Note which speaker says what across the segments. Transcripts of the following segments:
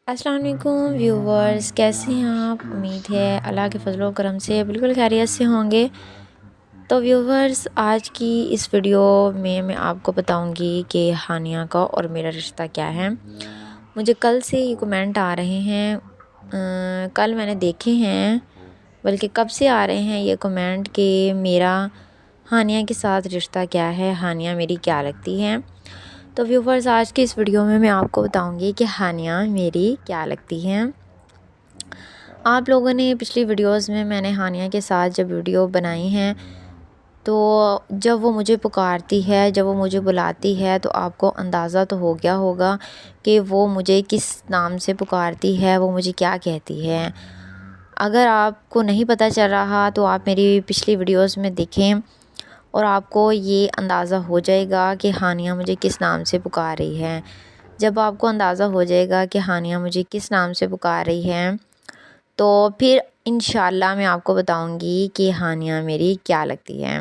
Speaker 1: अस्सलाम वालेकुम व्यूवर्स, कैसे हैं आप? उम्मीद है अल्लाह के फजलो करम से बिल्कुल खैरियत से होंगे। तो व्यूवर्स, आज की इस वीडियो में मैं आपको बताऊंगी कि हानिया का और मेरा रिश्ता क्या है। मुझे कल से ये कमेंट आ रहे हैं, कल मैंने देखे हैं, बल्कि कब से आ रहे हैं ये कमेंट कि मेरा हानिया के साथ रिश्ता क्या है, हानिया मेरी क्या लगती है। तो व्यूवर्स, आज की इस वीडियो में मैं आपको बताऊंगी कि हानिया मेरी क्या लगती हैं। आप लोगों ने पिछली वीडियोस में मैंने हानिया के साथ जब वीडियो बनाई हैं, तो जब वो मुझे पुकारती है, जब वो मुझे बुलाती है, तो आपको अंदाज़ा तो हो गया होगा कि वो मुझे किस नाम से पुकारती है, वो मुझे क्या कहती है। अगर आपको नहीं पता चल रहा तो आप मेरी पिछली वीडियोस में देखें और आपको ये अंदाज़ा हो जाएगा कि हानिया मुझे किस नाम से पुकार रही है। जब आपको अंदाज़ा हो जाएगा कि हानिया मुझे किस नाम से पुकार रही है, तो फिर इंशाल्लाह मैं आपको बताऊंगी कि हानिया मेरी क्या लगती है।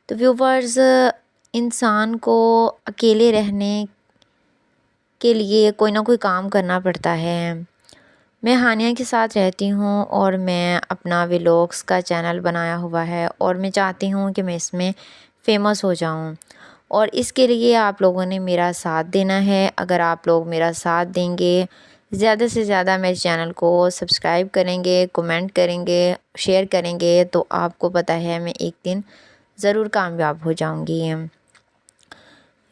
Speaker 1: तो व्यूवर्स, इंसान को अकेले रहने के लिए कोई ना कोई काम करना पड़ता है। मैं हानिया के साथ रहती हूँ और मैं अपना व्लॉग्स का चैनल बनाया हुआ है और मैं चाहती हूँ कि मैं इसमें फ़ेमस हो जाऊँ, और इसके लिए आप लोगों ने मेरा साथ देना है। अगर आप लोग मेरा साथ देंगे, ज़्यादा से ज़्यादा मेरे चैनल को सब्सक्राइब करेंगे, कमेंट करेंगे, शेयर करेंगे, तो आपको पता है मैं एक दिन ज़रूर कामयाब हो जाऊँगी।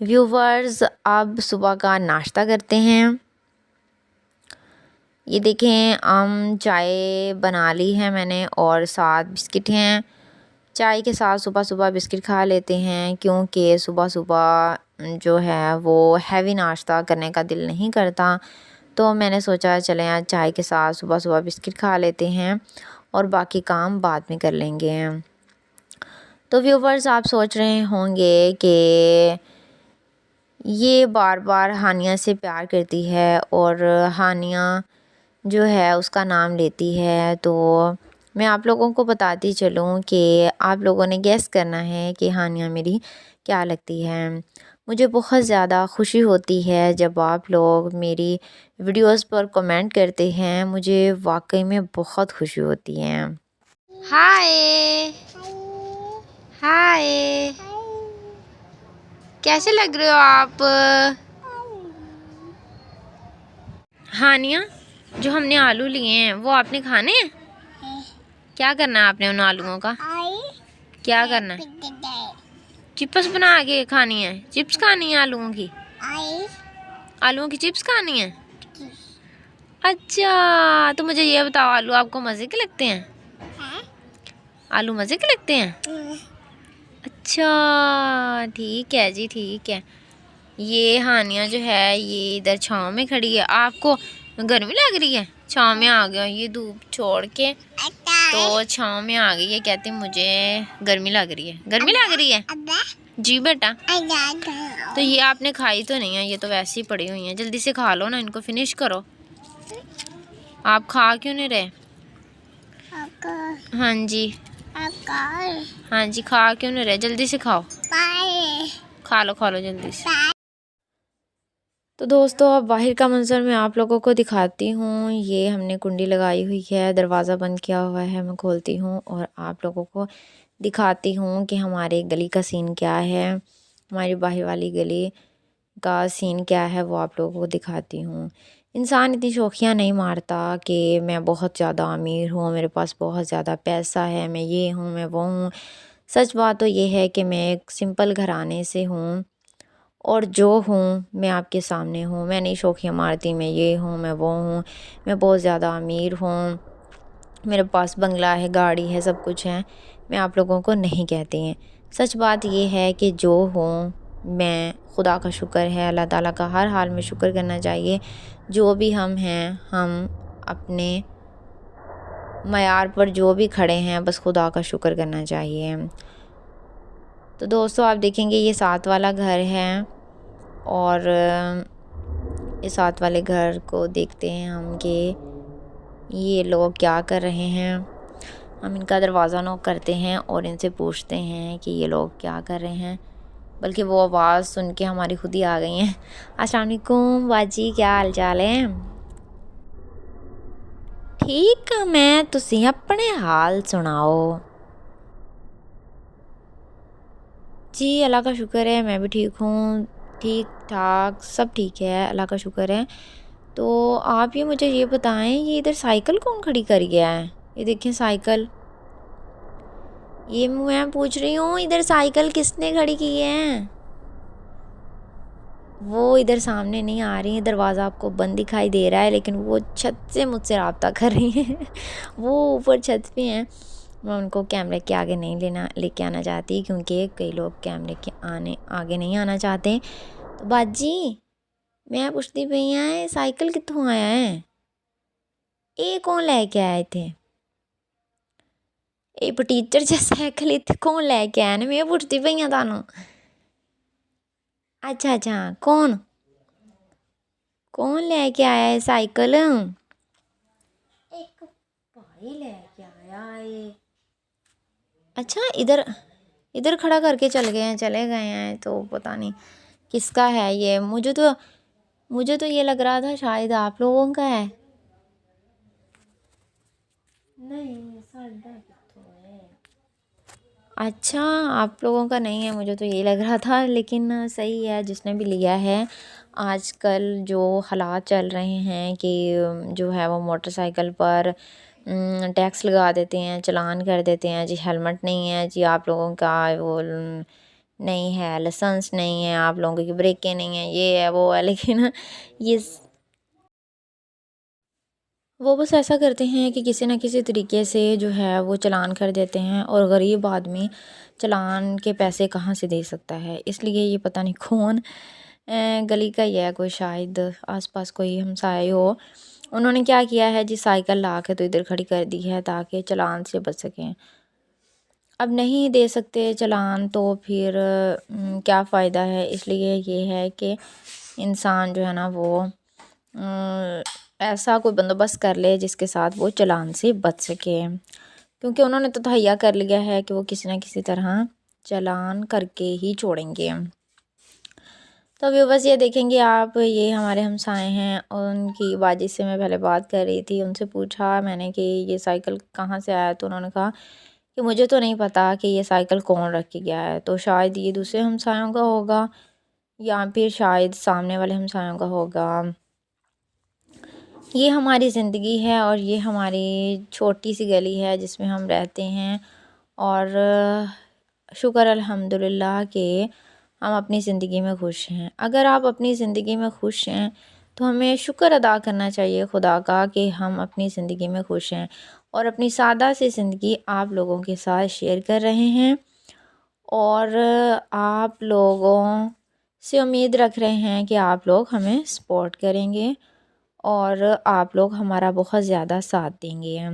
Speaker 1: व्यूवर्स, अब सुबह का नाश्ता करते हैं। ये देखें, चाय बना ली है मैंने और साथ बिस्किट हैं। चाय के साथ सुबह सुबह बिस्किट खा लेते हैं, क्योंकि सुबह सुबह जो है वो हैवी नाश्ता करने का दिल नहीं करता। तो मैंने सोचा चलें आज चाय के साथ सुबह सुबह बिस्किट खा लेते हैं और बाकी काम बाद में कर लेंगे। तो व्यूवर्स, आप सोच रहे होंगे कि ये बार बार हानिया से प्यार करती है और हानिया जो है उसका नाम लेती है। तो मैं आप लोगों को बताती चलूँ कि आप लोगों ने गैस करना है कि हानिया मेरी क्या लगती है। मुझे बहुत ज़्यादा खुशी होती है जब आप लोग मेरी वीडियोस पर कमेंट करते हैं, मुझे वाकई में बहुत खुशी होती है। हाय हाय, कैसे लग रहे हो आप? हानिया, जो हमने आलू लिए हैं वो आपने खाने हैं? क्या करना है आपने उन आलूओं का? क्या करना है? चिप्स बना के खानी है? चिप्स खानी है आलूओं की? आलूओं की चिप्स खानी है? अच्छा, तो मुझे ये बताओ, आलू आपको मज़े के लगते हैं? आलू मज़े के लगते हैं? अच्छा, ठीक है जी, ठीक है। ये हानिया जो है ये इधर छाँव में खड़ी है। आपको गर्मी लग रही है? छाँव में आ गया, ये धूप छोड़ के तो छाँव में आ गई है। कहती मुझे गर्मी लग रही है। गर्मी लग रही है जी बेटा। तो ये आपने खाई तो नहीं है, ये तो वैसे ही पड़ी हुई हैं। जल्दी से खा लो ना, इनको फिनिश करो। आप खा क्यों नहीं रहे? हाँ जी, हाँ जी, खा क्यों नहीं रहे? जल्दी से खाओ, खा लो जल्दी से। तो दोस्तों, अब बाहर का मंजर मैं आप लोगों को दिखाती हूँ। ये हमने कुंडी लगाई हुई है, दरवाज़ा बंद किया हुआ है। मैं खोलती हूँ और आप लोगों को दिखाती हूँ कि हमारे गली का सीन क्या है, हमारी बाहर वाली गली का सीन क्या है, वो आप लोगों को दिखाती हूँ। इंसान इतनी शौखियाँ नहीं मारता कि मैं बहुत ज़्यादा अमीर हूँ, मेरे पास बहुत ज़्यादा पैसा है, मैं ये हूँ, मैं वो हूँ। सच बात तो ये है कि मैं एक सिंपल घराने से हूँ और जो हूँ मैं आपके सामने हूँ। मैं नहीं शौखियाँ मारती, मैं ये हूँ, मैं वो हूँ, मैं बहुत ज़्यादा अमीर हूँ, मेरे पास बंगला है, गाड़ी है, सब कुछ है। मैं आप लोगों को नहीं कहती हैं। सच बात ये है कि जो हूँ मैं, खुदा का शुक्र है, अल्लाह ताला का हर हाल में शुक्र करना चाहिए। जो भी हम हैं, हम अपने मयार पर जो भी खड़े हैं, बस खुदा का शुक्र करना चाहिए। तो दोस्तों, आप देखेंगे ये साथ वाला घर है और इस साथ वाले घर को देखते हैं हम कि ये लोग क्या कर रहे हैं। हम इनका दरवाज़ा नॉक करते हैं और इनसे पूछते हैं कि ये लोग क्या कर रहे हैं, बल्कि वो आवाज़ सुन के हमारी खुद ही आ गई हैं। अस्सलाम वालेकुम बाजी, क्या हाल चाल है? ठीक मैं तुसी अपने हाल सुनाओ। जी अल्लाह का शुक्र है, मैं भी ठीक हूँ, ठीक ठाक सब ठीक है, अल्लाह का शुक्र है। तो आप ये मुझे ये बताएं, ये इधर साइकिल कौन खड़ी कर गया है? ये देखें साइकिल, ये मैं पूछ रही हूँ इधर साइकिल किसने खड़ी की है? वो इधर सामने नहीं आ रही है, दरवाज़ा आपको बंद दिखाई दे रहा है, लेकिन वो छत से मुझसे रब्ता कर रही हैं वो ऊपर छत पे हैं। मैं उनको कैमरे के आगे नहीं लेके आना चाहती, क्योंकि कई लोग कैमरे के आगे नहीं आना चाहते। तो बाजी मैं पुछती पई आं साइकिल कित्थों आया है? ये कौन लैके आए थे? ये टीचर जी साइकिल इत्थे कौन लैके आया ने? मैं पुछती पई आं तुहानू। अच्छा अच्छा, कौन कौन लेके आया है साइकिल? एक भाई लेके आया है। अच्छा, इधर इधर खड़ा करके चले गए हैं, तो पता नहीं किसका है ये। मुझे तो ये लग रहा था शायद आप लोगों का है। नहीं साडा कित्थों है। अच्छा, आप लोगों का नहीं है, मुझे तो ये लग रहा था, लेकिन सही है जिसने भी लिया है। आजकल जो हालात चल रहे हैं कि जो है वो मोटरसाइकिल पर टैक्स लगा देते हैं, चालान कर देते हैं जी, हेलमेट नहीं है जी आप लोगों का, वो नहीं है, लाइसेंस नहीं है, आप लोगों की ब्रेकें नहीं है, ये है वो है। लेकिन ये वो बस ऐसा करते हैं कि किसी न किसी तरीके से जो है वो चालान कर देते हैं, और गरीब आदमी चालान के पैसे कहाँ से दे सकता है। इसलिए ये पता नहीं कौन गली का ही है, कोई शायद आसपास कोई हमसाए हो, उन्होंने क्या किया है जी, साइकिल ला के तो इधर खड़ी कर दी है ताकि चालान से बच सकें। अब नहीं दे सकते चालान तो फिर क्या फ़ायदा है। इसलिए ये है कि इंसान जो है ना वो ऐसा कोई बंदोबस्त कर ले जिसके साथ वो चालान से बच सके, क्योंकि उन्होंने तो तहैया कर लिया है कि वो किसी न किसी तरह चालान करके ही छोड़ेंगे। तो अभी बस ये देखेंगे आप, ये हमारे हमसाए हैं, उनकी बाजी से मैं पहले बात कर रही थी, उनसे पूछा मैंने कि ये साइकिल कहाँ से आया, तो उन्होंने कहा कि मुझे तो नहीं पता कि ये साइकिल कौन रख के गया है, तो शायद ये दूसरे हमसायों का होगा या फिर शायद सामने वाले हमसायों का होगा। ये हमारी ज़िंदगी है और ये हमारी छोटी सी गली है जिसमें हम रहते हैं, और शुक्र अल्हम्दुलिल्लाह कि हम अपनी ज़िंदगी में खुश हैं। अगर आप अपनी ज़िंदगी में खुश हैं तो हमें शुक्र अदा करना चाहिए खुदा का कि हम अपनी ज़िंदगी में खुश हैं, और अपनी सादा सी ज़िंदगी आप लोगों के साथ शेयर कर रहे हैं, और आप लोगों से उम्मीद रख रहे हैं कि आप लोग हमें सपोर्ट करेंगे और आप लोग हमारा बहुत ज़्यादा साथ देंगे।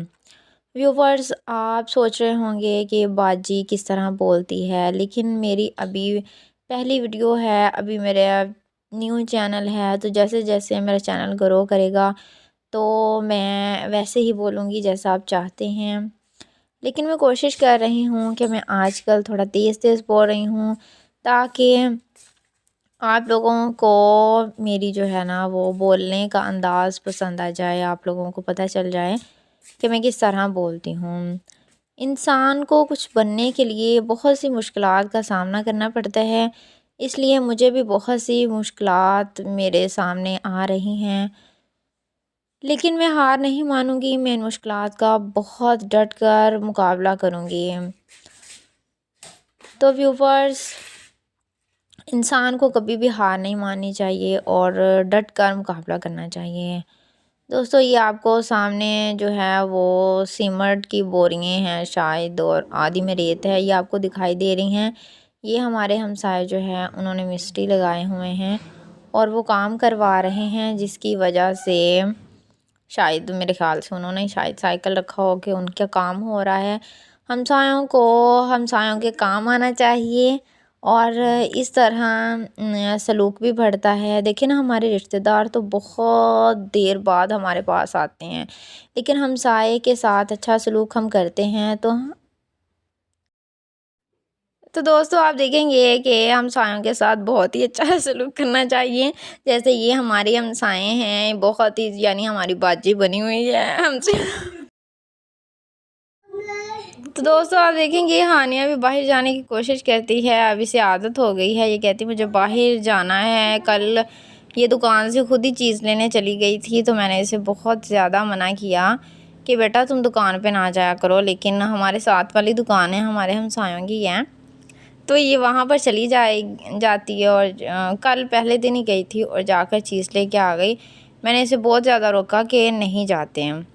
Speaker 1: व्यूवर्स, आप सोच रहे होंगे कि बाजी किस तरह बोलती है, लेकिन मेरी अभी पहली वीडियो है, अभी मेरा न्यू चैनल है, तो जैसे जैसे मेरा चैनल ग्रो करेगा तो मैं वैसे ही बोलूँगी जैसा आप चाहते हैं। लेकिन मैं कोशिश कर रही हूँ कि मैं आजकल थोड़ा तेज़ तेज़ बोल रही हूँ, ताकि आप लोगों को मेरी जो है ना वो बोलने का अंदाज़ पसंद आ जाए, आप लोगों को पता चल जाए कि मैं किस तरह बोलती हूँ। इंसान को कुछ बनने के लिए बहुत सी मुश्किलात का सामना करना पड़ता है, इसलिए मुझे भी बहुत सी मुश्किलात मेरे सामने आ रही हैं, लेकिन मैं हार नहीं मानूंगी। मैं इन मुश्किलात का बहुत डट कर मुकाबला करूँगी। तो व्यूवर्स, इंसान को कभी भी हार नहीं माननी चाहिए और डट कर मुकाबला करना चाहिए। दोस्तों, ये आपको सामने जो है वो सीमेंट की बोरियां हैं शायद, और आधी में रेत है, ये आपको दिखाई दे रही हैं। ये हमारे हमसाए जो हैं उन्होंने मिस्त्री लगाए हुए हैं और वो काम करवा रहे हैं, जिसकी वजह से शायद मेरे ख़्याल से उन्होंने शायद साइकिल रखा हो कि उनका काम हो रहा है। हमसायों को हमसायों के काम आना चाहिए, और इस तरह सलूक भी बढ़ता है। देखिए ना, हमारे रिश्तेदार तो बहुत देर बाद हमारे पास आते हैं, लेकिन हमसाये के साथ अच्छा सलूक हम करते हैं तो तो दोस्तों आप देखेंगे कि हमसायों के साथ बहुत ही अच्छा सलूक करना चाहिए। जैसे ये हमारे हमसाए हैं, बहुत ही यानी हमारी बाजी बनी हुई है हमसे। तो दोस्तों आप देखेंगे हानिया भी बाहर जाने की कोशिश करती है। अब इसे आदत हो गई है, ये कहती मुझे बाहर जाना है। कल ये दुकान से खुद ही चीज़ लेने चली गई थी, तो मैंने इसे बहुत ज़्यादा मना किया कि बेटा तुम दुकान पे ना जाया करो, लेकिन हमारे साथ वाली दुकान है हमारे हमसायों की है, तो ये वहाँ पर चली जाती है। और कल पहले दिन ही गई थी और जाकर चीज़ लेके आ गई। मैंने इसे बहुत ज़्यादा रोका कि नहीं जाते हैं,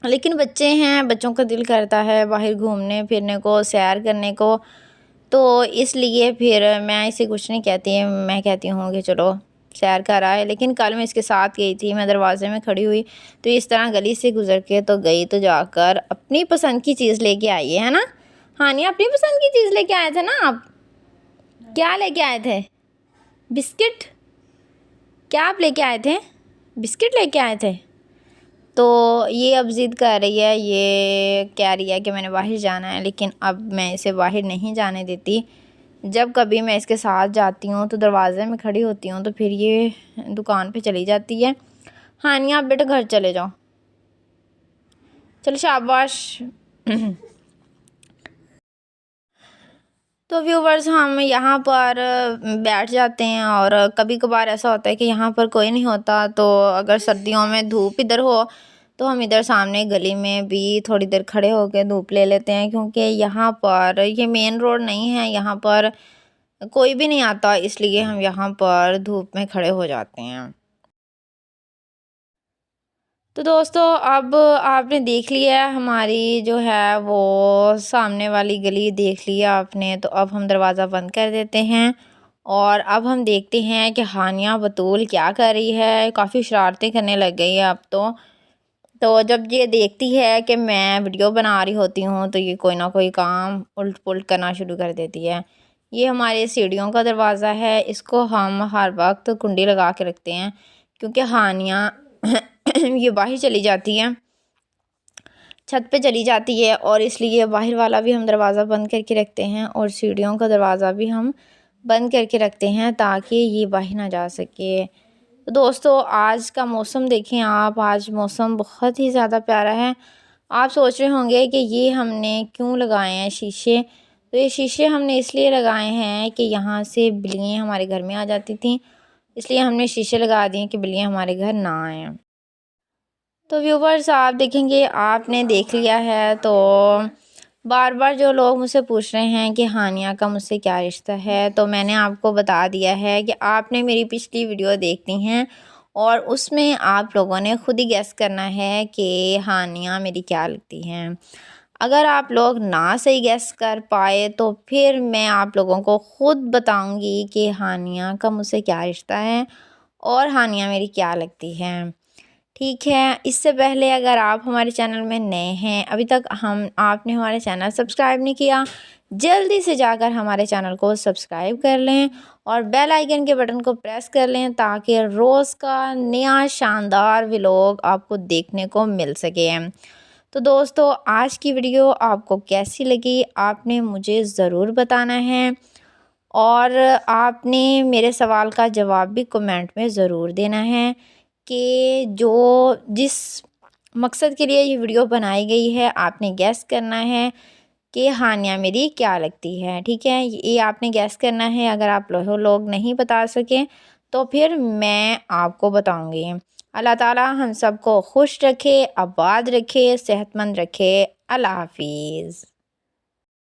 Speaker 1: लेकिन बच्चे हैं, बच्चों का दिल करता है बाहर घूमने फिरने को, सैर करने को, तो इसलिए फिर मैं इसे कुछ नहीं कहती, मैं कहती हूँ कि चलो सैर कर आए। लेकिन कल मैं इसके साथ गई थी, मैं दरवाजे में खड़ी हुई तो इस तरह गली से गुजर के तो गई, तो जाकर अपनी पसंद की चीज़ लेके आई है ना। हाँ नहीं, अपनी पसंद की चीज़ लेके आए थे ना आप? क्या लेके आए थे? बिस्किट? क्या आप लेके आए थे? बिस्किट लेके आए थे? तो ये अब ज़िद कर रही है, ये कह रही है कि मैंने बाहर जाना है, लेकिन अब मैं इसे बाहर नहीं जाने देती। जब कभी मैं इसके साथ जाती हूँ तो दरवाज़े में खड़ी होती हूँ, तो फिर ये दुकान पे चली जाती है। हाँ नहीं, आप बेटा घर चले जाओ, चलो शाबाश। तो व्यूवर्स हम यहाँ पर बैठ जाते हैं, और कभी कभार ऐसा होता है कि यहाँ पर कोई नहीं होता, तो अगर सर्दियों में धूप इधर हो तो हम इधर सामने गली में भी थोड़ी देर खड़े होकर धूप ले लेते हैं, क्योंकि यहाँ पर ये मेन रोड नहीं है, यहाँ पर कोई भी नहीं आता, इसलिए हम यहाँ पर धूप में खड़े हो जाते हैं। तो दोस्तों अब आपने देख लिया हमारी जो है वो सामने वाली गली देख लिया आपने, तो अब हम दरवाज़ा बंद कर देते हैं और अब हम देखते हैं कि हानिया बतूल क्या कर रही है। काफ़ी शरारतें करने लग गई है अब तो जब ये देखती है कि मैं वीडियो बना रही होती हूँ तो ये कोई ना कोई काम उल्ट पुल्ट करना शुरू कर देती है। ये हमारे सीढ़ियों का दरवाज़ा है, इसको हम हर वक्त कुंडी लगा के रखते हैं, क्योंकि हानिया ये बाहर चली जाती है, छत पे चली जाती है, और इसलिए बाहर वाला भी हम दरवाज़ा बंद करके रखते हैं और सीढ़ियों का दरवाज़ा भी हम बंद करके रखते हैं ताकि ये बाहर ना जा सके। तो दोस्तों आज का मौसम देखें आप, आज मौसम बहुत ही ज़्यादा प्यारा है। आप सोच रहे होंगे कि ये हमने क्यों लगाए हैं शीशे, तो ये शीशे हमने इसलिए लगाए हैं कि यहाँ से बिल्लियाँ हमारे घर में आ जाती थीं, इसलिए हमने शीशे लगा दिए कि बिल्लियाँ हमारे घर ना आएँ। तो व्यूवर्स आप देखेंगे, आपने देख लिया है, तो बार बार जो लोग मुझसे पूछ रहे हैं कि हानिया का मुझसे क्या रिश्ता है, तो मैंने आपको बता दिया है कि आपने मेरी पिछली वीडियो देखनी है और उसमें आप लोगों ने खुद ही गैस करना है कि हानिया मेरी क्या लगती हैं। अगर आप लोग ना सही गैस कर पाए तो फिर मैं आप लोगों को खुद बताऊंगी कि हानिया का मुझसे क्या रिश्ता है और हानिया मेरी क्या लगती है। ठीक है, इससे पहले अगर आप हमारे चैनल में नए हैं, अभी तक आपने हमारे चैनल सब्सक्राइब नहीं किया, जल्दी से जाकर हमारे चैनल को सब्सक्राइब कर लें और बेल आइकन के बटन को प्रेस कर लें ताकि रोज़ का नया शानदार व्लॉग आपको देखने को मिल सके। तो दोस्तों आज की वीडियो आपको कैसी लगी आपने मुझे ज़रूर बताना है, और आपने मेरे सवाल का जवाब भी कमेंट में ज़रूर देना है कि जिस मकसद के लिए ये वीडियो बनाई गई है आपने गैस करना है कि हानिया मेरी क्या लगती है। ठीक है, ये आपने गैस करना है। अगर आप लोग नहीं बता सकें तो फिर मैं आपको बताऊंगी। अल्लाह ताला हम सबको खुश रखे, आबाद रखे, सेहतमंद रखे। अल्लाह हाफिज़।